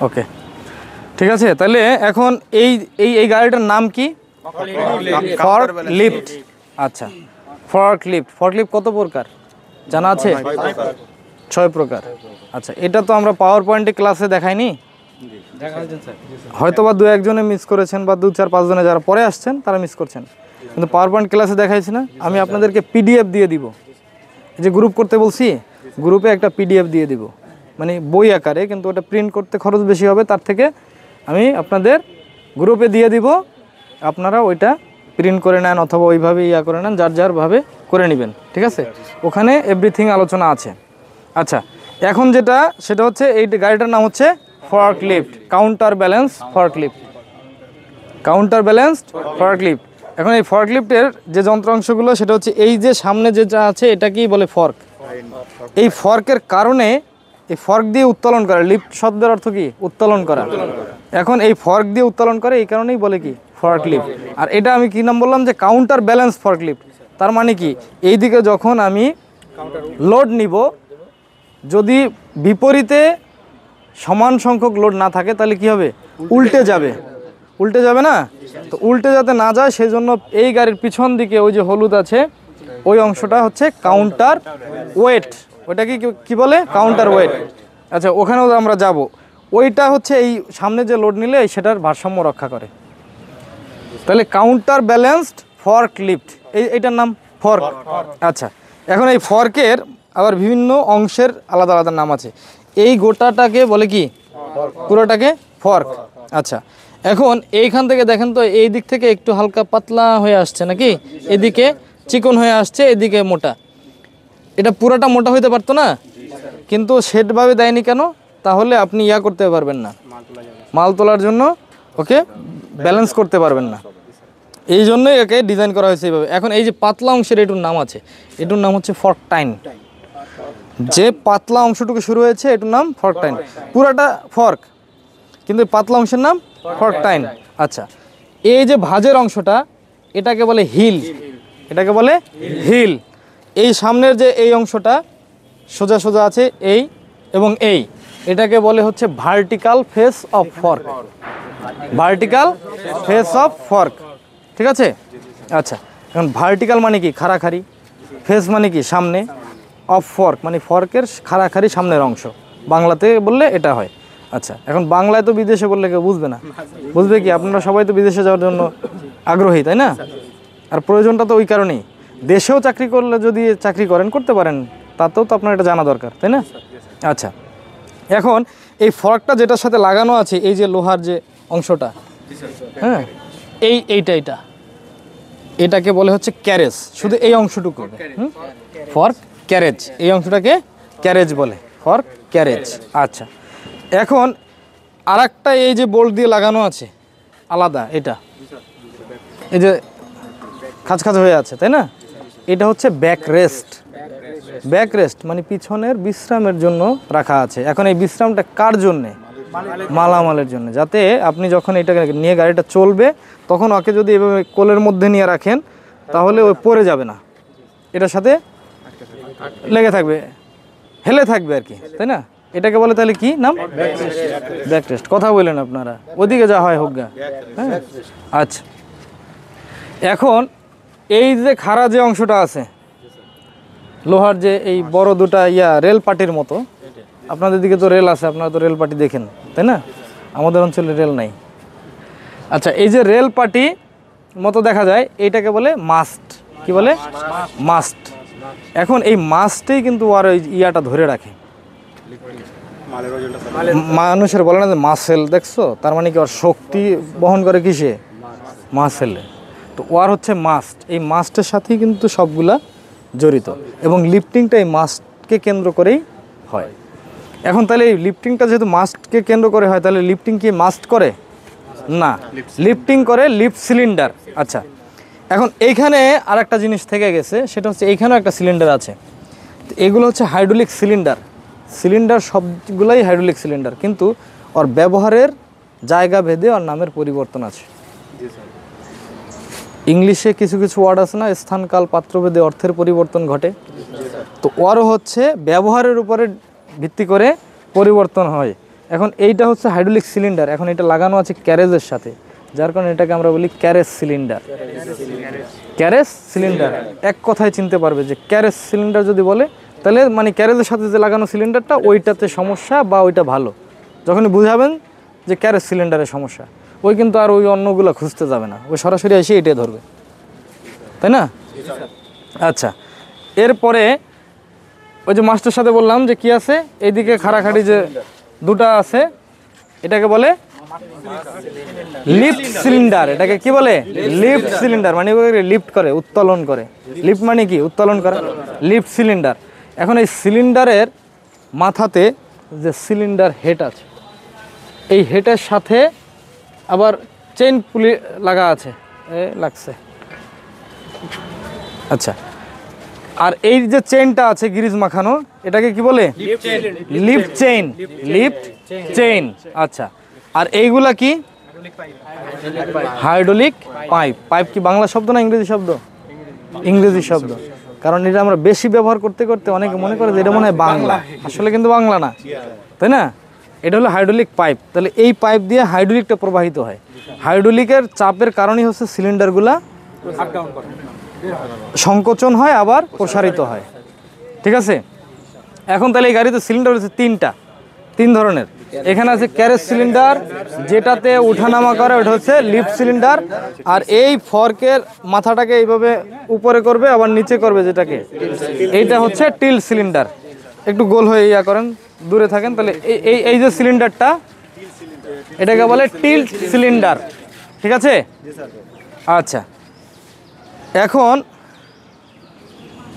ওকে, ঠিক আছে। তাহলে এখন এই এই এই গাড়িটার নাম কি? Fork lift. আচ্ছা, ফর্ক লিফট। ফর্ক লিফট কত প্রকার জানা আছে? 6 প্রকার। আচ্ছা, এটা তো আমরা পাওয়ার পয়েন্টে ক্লাসে দেখাইনি, হয়তো বা 2-1 জনে মিস করেছেন, বা 2-4-5 জনে যারা পরে আসছেন তারা মিস করছেন, কিন্তু পাওয়ার পয়েন্ট ক্লাসে দেখাইছি না। আমি আপনাদেরকে পিডিএফ দিয়ে দিব, যে গ্রুপ করতে বলছি, গ্রুপে একটা পিডিএফ দিয়ে দিব, মানে বই আকারে, কিন্তু ওটা প্রিন্ট করতে খরচ বেশি হবে, তার থেকে আমি আপনাদের গ্রুপে দিয়ে দিব, আপনারা ওইটা প্রিন্ট করে নেন অথবা ওইভাবে করে নেন, যার যারভাবে করে নেবেন, ঠিক আছে? ওখানে এভরিথিং আলোচনা আছে। আচ্ছা, এখন যেটা সেটা হচ্ছে এই গাড়িটার নাম হচ্ছে fork lift, counter balance fork lift, counter balanced fork lift. এখন এই ফর্ক লিফটের যে যন্ত্রাংশগুলো সেটা হচ্ছে এই যে সামনে যেটা আছে এটাকেই বলে ফর্ক। এই ফর্কের কারণে এই ফর্ক দিয়ে উত্তোলন করা, লিফট শব্দের অর্থ কি? উত্তোলন করা। এখন এই ফর্ক দিয়ে উত্তোলন করে, এই কারণেই বলে কি? Fork lift. আর এটা আমি কি নাম বললাম? যে কাউন্টার ব্যালেন্স ফর্ক লিফট। তার মানে কি, এই দিকে যখন আমি লোড নিব, যদি বিপরীতে সমান সংখ্যক লোড না থাকে তাহলে কি হবে? উল্টে যাবে, উল্টে যাবে না? তো উল্টে যাতে না যায় সেই জন্য এই গাড়ির পিছন দিকে ওই যে হলুদ আছে ওই অংশটা হচ্ছে কাউন্টার ওয়েট। ওইটা কি বলে? Counter wait. আচ্ছা, ওখানেও আমরা যাব। ওইটা হচ্ছে এই সামনে যে লোড নিলে সেটার ভারসাম্য রক্ষা করে। তাহলে কাউন্টার ব্যালেন্সড ফর্ক লিফট, এইটার নাম ফর্ক। আচ্ছা, এখন এই ফর্কের আবার বিভিন্ন অংশের আলাদা আলাদা নাম আছে। এই গোটাটাকে বলে কি? পুরোটাকে ফর্ক। আচ্ছা, এখন এইখান থেকে দেখেন তো, এই দিক থেকে একটু হালকা পাতলা হয়ে আসছে নাকি, এদিকে চিকন হয়ে আসছে, এদিকে মোটা। এটা পুরোটা মোটা হইতে পারতো না, কিন্তু সেটভাবে দেয়নি কেন? তাহলে আপনি করতে পারবেন না, মাল তোলার জন্য ওকে ব্যালেন্স করতে পারবেন না, এই জন্যই একে ডিজাইন করা হয়েছে এইভাবে। এখন এই যে পাতলা অংশের এটুর নাম আছে, এটুর নাম হচ্ছে ফর্ক টাইন। যে পাতলা অংশটুকু শুরু হয়েছে এটুর নাম ফর্ক টাইন। পুরাটা ফর্ক, কিন্তু পাতলা অংশের নাম ফর্ক টাইন। আচ্ছা, এই যে ভাঁজের অংশটা এটাকে বলে হিল, এটাকে বলে হিল। এই সামনের যে এই অংশটা সোজা সোজা আছে এই এবং এটাকে বলে হচ্ছে vertical face of fork, vertical face of fork, ঠিক আছে? আচ্ছা, এখন ভার্টিক্যাল মানে কি? খাড়াখাড়ি। ফেস মানে কি? সামনে। অফ ফর্ক মানে ফর্কের খাড়াখাড়ি সামনের অংশ, বাংলাতে বললে এটা হয়। আচ্ছা, এখন বাংলায় তো বিদেশে বললে কেউ বুঝবে না, বুঝবে কি? আপনারা সবাই তো বিদেশে যাওয়ার জন্য আগ্রহী, তাই না? আর প্রয়োজনটা তো ওই কারণেই। দেশেও চাকরি করলে যদি চাকরি করতে পারেন, তাতেও তো আপনার এটা জানা দরকার, তাই না? আচ্ছা, এখন এই ফর্কটা যেটার সাথে লাগানো আছে, এই যে লোহার যে অংশটা, হ্যাঁ, এইটা এটাকে বলে হচ্ছে ক্যারেজ। শুধু এই অংশটুকু ফর্ক ক্যারেজ, এই অংশটাকে ক্যারেজ বলে, ফর্ক ক্যারেজ। আচ্ছা, এখন আরেকটা এই যে বোল্ট দিয়ে লাগানো আছে আলাদা, এটা এই যে খাঁচ হয়ে আছে, তাই না? এটা হচ্ছে ব্যাক রেস্ট। ব্যাক রেস্ট মানে পিছনের বিশ্রামের জন্য রাখা আছে। এখন এই বিশ্রামটা কার জন্যে? মালামালের জন্য, যাতে আপনি যখন এটাকে নিয়ে গাড়িটা চলবে তখন ওকে যদি এভাবে কোলের মধ্যে নিয়ে রাখেন তাহলে ওই পড়ে যাবে না, এটার সাথে লেগে থাকবে, হেলে থাকবে আর কি, তাই না? এটাকে বলে তাহলে কি নাম? Back rest. কথা বললেন আপনারা, ওদিকে যা হয় হোক গা। হ্যাঁ, আচ্ছা, এখন এই যে খাড়া যে অংশটা আছে লোহার, যে এই বড় দুটা রেল পাটির মতো, আপনাদের দিকে তো রেল আছে, আপনারা তো রেল পাটি দেখেন, তাই না? আমাদের অঞ্চলে রেল নাই। আচ্ছা, এই যে রেল পাটি মতো দেখা যায়, এইটাকে বলে মাস্ট। কি বলে? মাস্ট। এখন এই মাস্টেই কিন্তু আর ওই ধরে রাখে। মানুষের বলে না যে মাসেল, দেখছো? তার মানে কি ওর শক্তি বহন করে কিসে? মাসেলে। তো ওয়ার হচ্ছে মাস্ট। এই মাস্টের সাথেই কিন্তু সবগুলা জড়িত, এবং লিফটিংটা এই মাস্টকে কেন্দ্র করেই হয়। এখন তাহলে এই লিফটিংটা যেহেতু মাস্টকে কেন্দ্র করে হয়, তাহলে লিফটিং কি মাস্ট করে না? লিফটিং করে লিফট সিলিন্ডার। আচ্ছা, এখন এইখানে আর একটা জিনিস থেকে গেছে, সেটা হচ্ছে এইখানেও একটা সিলিন্ডার আছে। এগুলো হচ্ছে হাইড্রোলিক সিলিন্ডার। সিলিন্ডার সবগুলোই হাইড্রোলিক সিলিন্ডার, কিন্তু ওর ব্যবহারের জায়গা ভেদে ওর নামের পরিবর্তন আছে। ইংলিশে কিছু কিছু ওয়ার্ড আছে না, স্থানকাল পাত্রভেদে অর্থের পরিবর্তন ঘটে। তো ওরও হচ্ছে ব্যবহারের উপরে ভিত্তি করে পরিবর্তন হয়। এখন এইটা হচ্ছে হাইড্রোলিক সিলিন্ডার, এখন এটা লাগানো আছে ক্যারেজের সাথে, যার কারণে এটাকে আমরা বলি ক্যারেজ সিলিন্ডার। ক্যারেজ সিলিন্ডার এক কথায় চিনতে পারবে যে ক্যারেজ সিলিন্ডার যদি বলে তাহলে মানে ক্যারেজের সাথে যে লাগানো সিলিন্ডারটা ওইটাতে সমস্যা বা ওইটা ভালো। যখনই বুঝাবেন যে ক্যারেজ সিলিন্ডারের সমস্যা, ওই কিন্তু আর ওই অন্যগুলো খুঁজতে যাবে না, ওই সরাসরি এসে এটাই ধরবে, তাই না? আচ্ছা, এরপরে ওই যে মাস্টার সাথে বললাম যে কি আছে এইদিকে খাড়াখাড়ি যে দুটা আছে, এটাকে বলে লিফট সিলিন্ডার। এটাকে কি বলে? লিফট সিলিন্ডার, মানে লিফট করে, উত্তোলন করে। লিফট মানে কি? উত্তোলন করা, লিফট সিলিন্ডার। এখন এই সিলিন্ডারের মাথাতে যে সিলিন্ডার হেড আছে, এই হেডের সাথে আবার চেইন পুলি লাগা আছে, লাগছে। আচ্ছা, আর এই যে চেইনটা আছে গ্রিজ মাখানো, এটাকে কি বলে? Lift chain. Lift chain. আচ্ছা, আর এইগুলা কি? Hydraulic pipe. পাইপ কি বাংলা শব্দ না ইংরেজি শব্দ? ইংরেজি শব্দ, কারণ এটা আমরা বেশি ব্যবহার করতে করতে অনেকে মনে করে যে এটা মনে হয় বাংলা, আসলে কিন্তু বাংলা না, তাই না? এটা হলো হাইড্রোলিক পাইপ। তাহলে এই পাইপ দিয়ে হাইড্রোলিকটা প্রবাহিত হয়। হাইড্রোলিকের চাপের কারণেই হচ্ছে সিলিন্ডারগুলা সংকোচন হয় আবার প্রসারিত হয়, ঠিক আছে? এখন তাহলে এই গাড়িতে সিলিন্ডার হচ্ছে তিন ধরনের। এখানে আছে ক্যারেজ সিলিন্ডার, যেটাতে উঠানামা করে, ওটা হচ্ছে লিফট সিলিন্ডার। আর এই ফর্কের মাথাটাকে এইভাবে উপরে করবে আবার নিচে করবে, যেটাকে এইটা হচ্ছে টিল সিলিন্ডার। একটু গোল হয়ে ইয়া করেন, দূরে থাকেন, তাহলে এই যে সিলিন্ডারটা, এটাকে বলে টিল সিলিন্ডার, ঠিক আছে? আচ্ছা, এখন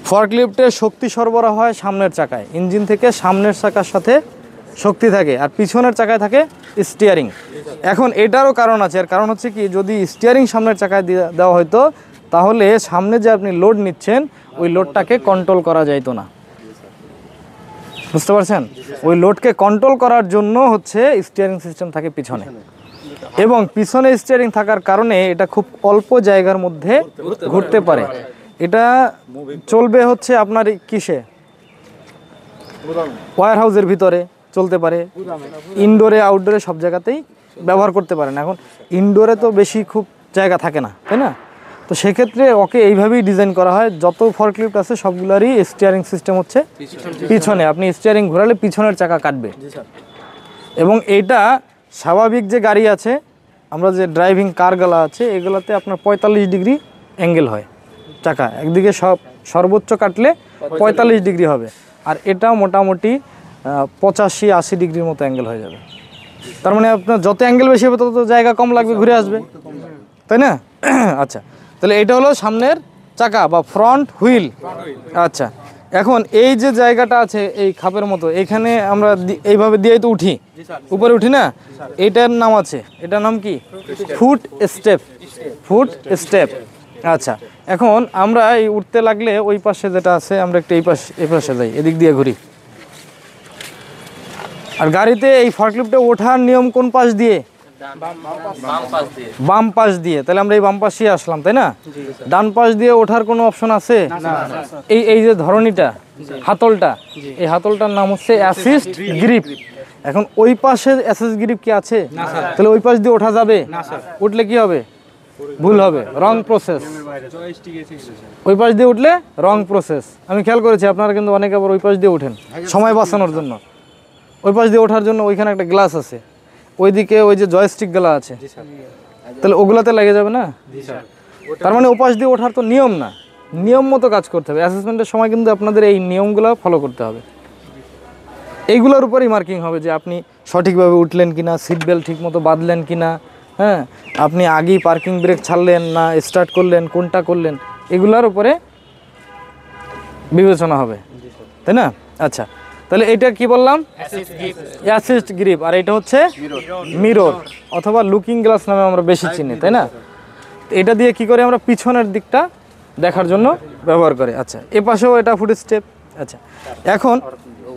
ফর্কলিফটের শক্তি সরবরাহ হয় সামনের চাকায়। ইঞ্জিন থেকে সামনের চাকার সাথে শক্তি থাকে, আর পিছনের চাকায় থাকে স্টিয়ারিং। এখন এটারও কারণ আছে, এর কারণ হচ্ছে কি, যদি স্টিয়ারিং সামনের চাকায় দেওয়া হতো তাহলে সামনে যে আপনি লোড নিচ্ছেন ওই লোডটাকে কন্ট্রোল করা যাইতো না, বুঝতে পারছেন? ওই লোডকে কন্ট্রোল করার জন্য হচ্ছে স্টিয়ারিং সিস্টেম থাকে পিছনে, এবং পিছনে স্টিয়ারিং থাকার কারণে এটা খুব অল্প জায়গার মধ্যে ঘুরতে পারে। এটা চলবে হচ্ছে আপনার কিসে? ওয়্যার হাউসের ভিতরে চলতে পারে, ইনডোরে আউটডোরে সব জায়গাতেই ব্যবহার করতে পারেন। এখন ইনডোরে তো বেশি খুব জায়গা থাকে না, তাই না? তো সেক্ষেত্রে ওকে এইভাবেই ডিজাইন করা হয়। যত ফর্কলিফট আছে সবগুলোরই স্টিয়ারিং সিস্টেম হচ্ছে পিছনে। আপনি স্টিয়ারিং ঘোরালে পিছনের চাকা কাটবে। এবং এটা স্বাভাবিক যে গাড়ি আছে, আমরা যে ড্রাইভিং কারগুলো আছে, এগুলোতে আপনার 45 ডিগ্রি অ্যাঙ্গেল হয় চাকা, একদিকে সর্বোচ্চ কাটলে 45 ডিগ্রি হবে, আর এটা মোটামুটি 85-80 ডিগ্রির মতো অ্যাঙ্গেল হয়ে যাবে। তার মানে আপনার যত অ্যাঙ্গেল বেশি হবে তত জায়গা কম লাগবে, ঘুরে আসবে, তাই না? আচ্ছা, তাহলে এটা হলো সামনের চাকা বা ফ্রন্ট হুইল। আচ্ছা, এখন এই যে জায়গাটা আছে এই খাপের মতো, এখানে আমরা এইভাবে দিয়ে তো উঠি, উপরে উঠি না, এটার নাম আছে, এটার নাম কি? Foot step. Foot step. আচ্ছা, এখন আমরা এই উঠতে লাগলে ওই পাশে যেটা আছে, আমরা একটু এই পাশে যাই, এদিক দিয়ে ঘুরি। আর গাড়িতে এই ফর্কলিফটে ওঠার নিয়ম কোন পাশ দিয়ে? বাম পাশ দিয়ে। তাহলে আমরা এই বাম পাশে আসলাম, তাই না? ডান পাশ দিয়ে ওঠার কোনো অপশন আছে? এই যে ধরনীটা, হাতলটা, এই হাতলটার নাম হচ্ছে অ্যাসিস্ট গ্রিপ। এখন ওই পাশে অ্যাসিস্ট গ্রিপ কি আছে? তাহলে ওই পাশ দিয়ে ওঠা যাবে? উঠলে কি হবে? ভুল হবে, রং প্রসেস। ওই পাশ দিয়ে উঠলে রং প্রসেস। আমি খেয়াল করেছি আপনারা কিন্তু অনেকে আবার ওই পাশ দিয়ে ওঠেন সময় বাঁচানোর জন্য। ওই পাশ দিয়ে ওঠার জন্য ওইখানে একটা গ্লাস আছে, ওইদিকে ওই যে জয়স্টিকগুলো আছে, তাহলে ওগুলাতে লেগে যাবে না? তার মানে ওপাশ দিয়ে ওঠার তো নিয়ম না, নিয়ম মতো কাজ করতে হবে। অ্যাসেসমেন্টের সময় কিন্তু আপনাদের এই নিয়মগুলো ফলো করতে হবে। এইগুলোর উপরেই মার্কিং হবে যে আপনি সঠিকভাবে উঠলেন কিনা, সিট বেল্ট ঠিক মতো বাঁধলেন কিনা, হ্যাঁ, আপনি আগেই পার্কিং ব্রেক ছাড়লেন না স্টার্ট করলেন, কোনটা করলেন, এগুলোর উপরে বিবেচনা হবে, তাই না? আচ্ছা, তাহলে এটা কি বললাম? Assist grip. আর এটা হচ্ছে মিরর অথবা লুকিং গ্লাস নামে আমরা বেশি চিনি, তাই না? এটা দিয়ে কি করে আমরা পিছনের দিকটা দেখার জন্য ব্যবহার করি। আচ্ছা, এ পাশেও এটা ফুট স্টেপ। আচ্ছা, এখন